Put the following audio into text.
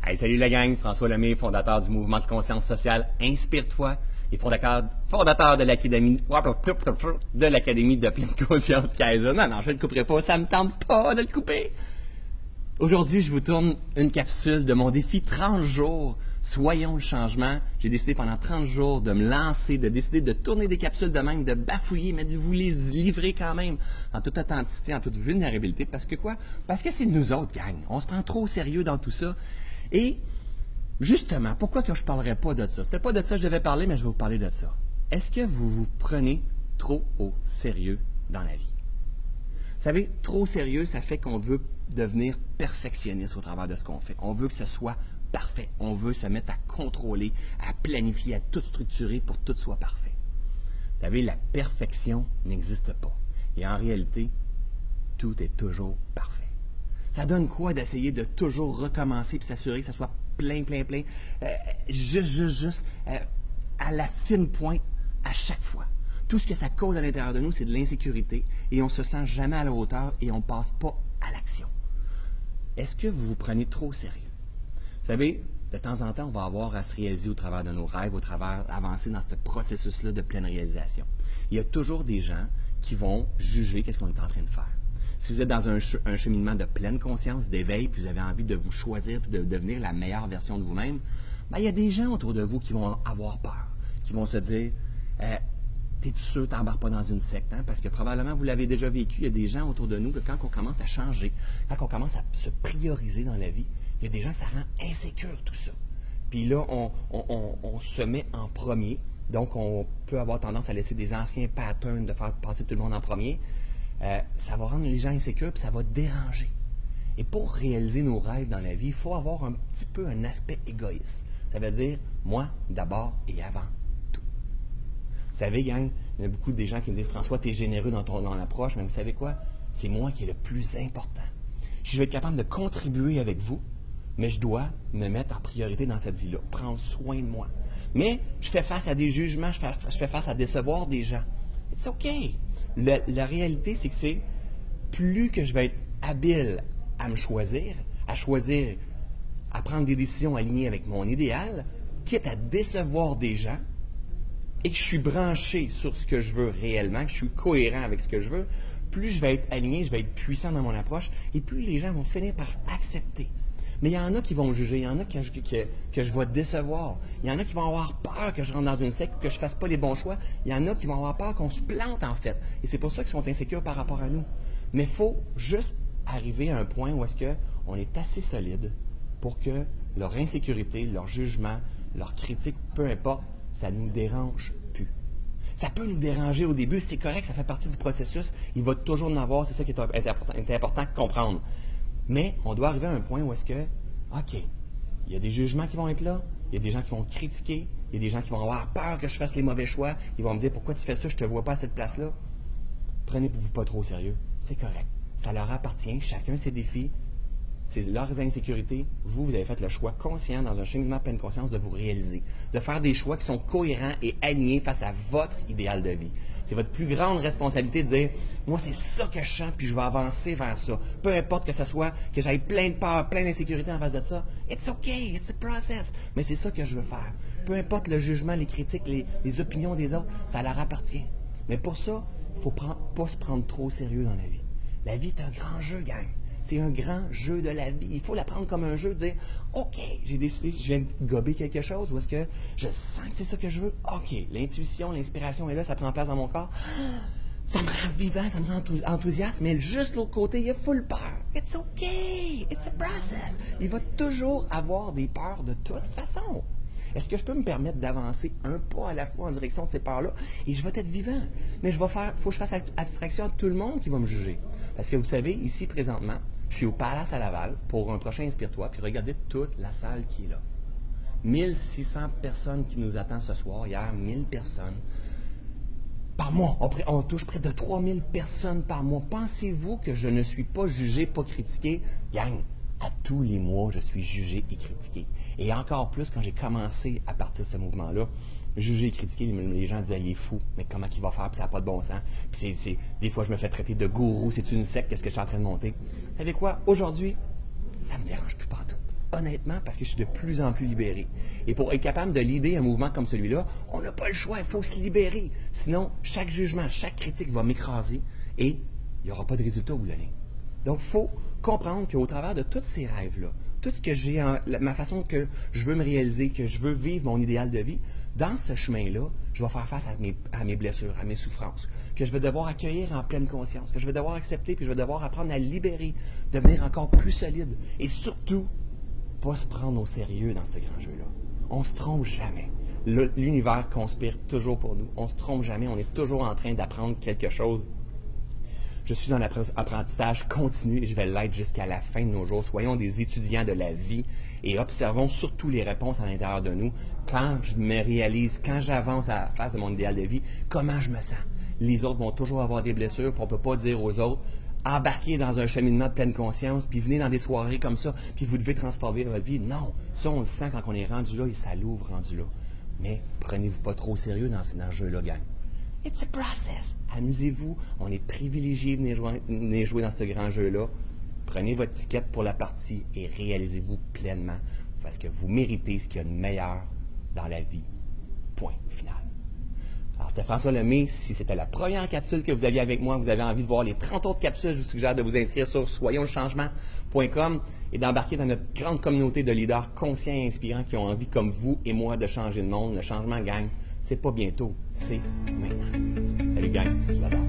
Hey, salut la gang, François Lemay, fondateur du mouvement de conscience sociale Inspire-toi et fondateur de l'Académie de pleine conscience Kaizen. Non, je ne le couperai pas, ça ne me tente pas de le couper. Aujourd'hui, je vous tourne une capsule de mon défi 30 jours. Soyons le changement. J'ai décidé pendant 30 jours de me lancer, de décider de tourner des capsules de même, de bafouiller, mais de vous les livrer quand même en toute authenticité, en toute vulnérabilité. Parce que quoi? Parce que c'est nous autres, gang. On se prend trop au sérieux dans tout ça. Et justement, pourquoi que je ne parlerais pas de ça? C'était pas de ça que je devais parler, mais je vais vous parler de ça. Est-ce que vous vous prenez trop au sérieux dans la vie? Vous savez, trop sérieux, ça fait qu'on veut devenir perfectionniste au travers de ce qu'on fait. On veut que ce soit parfait. On veut se mettre à contrôler, à planifier, à tout structurer pour que tout soit parfait. Vous savez, la perfection n'existe pas. Et en réalité, tout est toujours parfait. Ça donne quoi d'essayer de toujours recommencer et s'assurer que ça soit plein, à la fine pointe à chaque fois. Tout ce que ça cause à l'intérieur de nous, c'est de l'insécurité et on ne se sent jamais à la hauteur et on ne passe pas à l'action. Est-ce que vous vous prenez trop au sérieux? Vous savez, de temps en temps, on va avoir à se réaliser au travers de nos rêves, au travers d'avancer dans ce processus-là de pleine réalisation. Il y a toujours des gens qui vont juger qu'est-ce qu'on est en train de faire. Si vous êtes dans un cheminement de pleine conscience, d'éveil, puis vous avez envie de vous choisir puis de devenir la meilleure version de vous-même, bien, il y a des gens autour de vous qui vont avoir peur, qui vont se dire t'es sûr que tu n'embarques pas dans une secte, hein? Parce que probablement vous l'avez déjà vécu, il y a des gens autour de nous que quand on commence à changer, quand on commence à se prioriser dans la vie, il y a des gens que ça rend insécure tout ça. Puis là, on se met en premier, donc on peut avoir tendance à laisser des anciens patterns de faire passer tout le monde en premier. Ça va rendre les gens insécures, puis ça va déranger. Et pour réaliser nos rêves dans la vie, il faut avoir un petit peu un aspect égoïste. Ça veut dire, moi, d'abord et avant tout. Vous savez, gang, il y a beaucoup de gens qui me disent, François, tu es généreux dans l'approche, mais vous savez quoi? C'est moi qui est le plus important. Je vais être capable de contribuer avec vous, mais je dois me mettre en priorité dans cette vie-là, prendre soin de moi. Mais je fais face à des jugements, je fais face à décevoir des gens. It's OK. La réalité, c'est que c'est plus que je vais être habile à me choisir, à prendre des décisions alignées avec mon idéal, quitte à décevoir des gens, et que je suis branché sur ce que je veux réellement, que je suis cohérent avec ce que je veux, plus je vais être aligné, je vais être puissant dans mon approche, et plus les gens vont finir par accepter. Mais il y en a qui vont me juger, il y en a que je vais décevoir, il y en a qui vont avoir peur que je rentre dans une secte, que je ne fasse pas les bons choix, il y en a qui vont avoir peur qu'on se plante en fait. Et c'est pour ça qu'ils sont insécures par rapport à nous. Mais il faut juste arriver à un point où est-ce qu'on est assez solide pour que leur insécurité, leur jugement, leur critique, peu importe, ça ne nous dérange plus. Ça peut nous déranger au début, c'est correct, ça fait partie du processus, il va toujours en avoir, c'est ça qui est important de comprendre. Mais on doit arriver à un point où est-ce que, OK, il y a des jugements qui vont être là, il y a des gens qui vont critiquer, il y a des gens qui vont avoir peur que je fasse les mauvais choix, ils vont me dire pourquoi tu fais ça, je ne te vois pas à cette place-là. Prenez-vous pas trop au sérieux, c'est correct. Ça leur appartient, chacun ses défis, c'est leurs insécurités. Vous avez fait le choix conscient, dans un cheminement de pleine conscience, de vous réaliser, de faire des choix qui sont cohérents et alignés face à votre idéal de vie. C'est votre plus grande responsabilité de dire, moi c'est ça que je sens, puis je vais avancer vers ça. Peu importe que ce soit, que j'aille plein de peur, plein d'insécurité en face de ça. It's okay, it's a process. Mais c'est ça que je veux faire. Peu importe le jugement, les critiques, les opinions des autres, ça leur appartient. Mais pour ça, il ne faut pas se prendre trop au sérieux dans la vie. La vie est un grand jeu, gang. C'est un grand jeu de la vie. Il faut la prendre comme un jeu, dire « OK, j'ai décidé, je viens de gober quelque chose, ou est-ce que je sens que c'est ça que je veux? OK, l'intuition, l'inspiration est là, ça prend place dans mon corps. Ça me rend vivant, ça me rend enthousiaste, mais juste l'autre côté, il y a full peur. It's OK, it's a process. Il va toujours avoir des peurs de toute façon. Est-ce que je peux me permettre d'avancer un pas à la fois en direction de ces peurs-là? Et je vais être vivant. Mais il faut que je fasse abstraction à tout le monde qui va me juger. Parce que vous savez, ici, présentement, je suis au Palace à Laval pour un prochain Inspire-toi, puis regardez toute la salle qui est là. 1600 personnes qui nous attendent ce soir. Hier, 1000 personnes. Par mois, on touche près de 3000 personnes par mois. Pensez-vous que je ne suis pas jugé, pas critiqué? Gang! À tous les mois, je suis jugé et critiqué. Et encore plus quand j'ai commencé à partir de ce mouvement-là, jugé et critiqué, les gens disaient, il est fou, mais comment il va faire, puis ça n'a pas de bon sens. Puis des fois, je me fais traiter de gourou, c'est une secte, qu'est-ce que je suis en train de monter. Vous savez quoi? Aujourd'hui, ça ne me dérange plus partout. honnêtement parce que je suis de plus en plus libéré. Et pour être capable de leader un mouvement comme celui-là, on n'a pas le choix, il faut se libérer. Sinon, chaque jugement, chaque critique va m'écraser et il n'y aura pas de résultat au bout de la ligne. Donc, il faut comprendre qu'au travers de tous ces rêves-là, tout ce que j'ai, ma façon que je veux me réaliser, que je veux vivre mon idéal de vie, dans ce chemin-là, je vais faire face à mes blessures, à mes souffrances, que je vais devoir accueillir en pleine conscience, que je vais devoir accepter, puis je vais devoir apprendre à libérer, devenir encore plus solide. Et surtout, pas se prendre au sérieux dans ce grand jeu-là. On se trompe jamais. L'univers conspire toujours pour nous. On se trompe jamais. On est toujours en train d'apprendre quelque chose. Je suis en apprentissage continu et je vais l'être jusqu'à la fin de nos jours. Soyons des étudiants de la vie et observons surtout les réponses à l'intérieur de nous. Quand je me réalise, quand j'avance à la face de mon idéal de vie, comment je me sens? Les autres vont toujours avoir des blessures, puis on ne peut pas dire aux autres, embarquez dans un cheminement de pleine conscience, puis venez dans des soirées comme ça, puis vous devez transformer votre vie. Non, ça on le sent quand on est rendu là et ça l'ouvre rendu là. Mais prenez-vous pas trop au sérieux dans ce jeu-là, gang. It's a process. Amusez-vous. On est privilégié de venir jouer dans ce grand jeu-là. Prenez votre ticket pour la partie et réalisez-vous pleinement parce que vous méritez ce qu'il y a de meilleur dans la vie. Point final. Alors, c'était François Lemay. Si c'était la première capsule que vous aviez avec moi, vous avez envie de voir les 30 autres capsules, je vous suggère de vous inscrire sur soyonschangement.com et d'embarquer dans notre grande communauté de leaders conscients et inspirants qui ont envie, comme vous et moi, de changer le monde. Le changement, gang, c'est pas bientôt, c'est maintenant. Salut gang, je vous adore.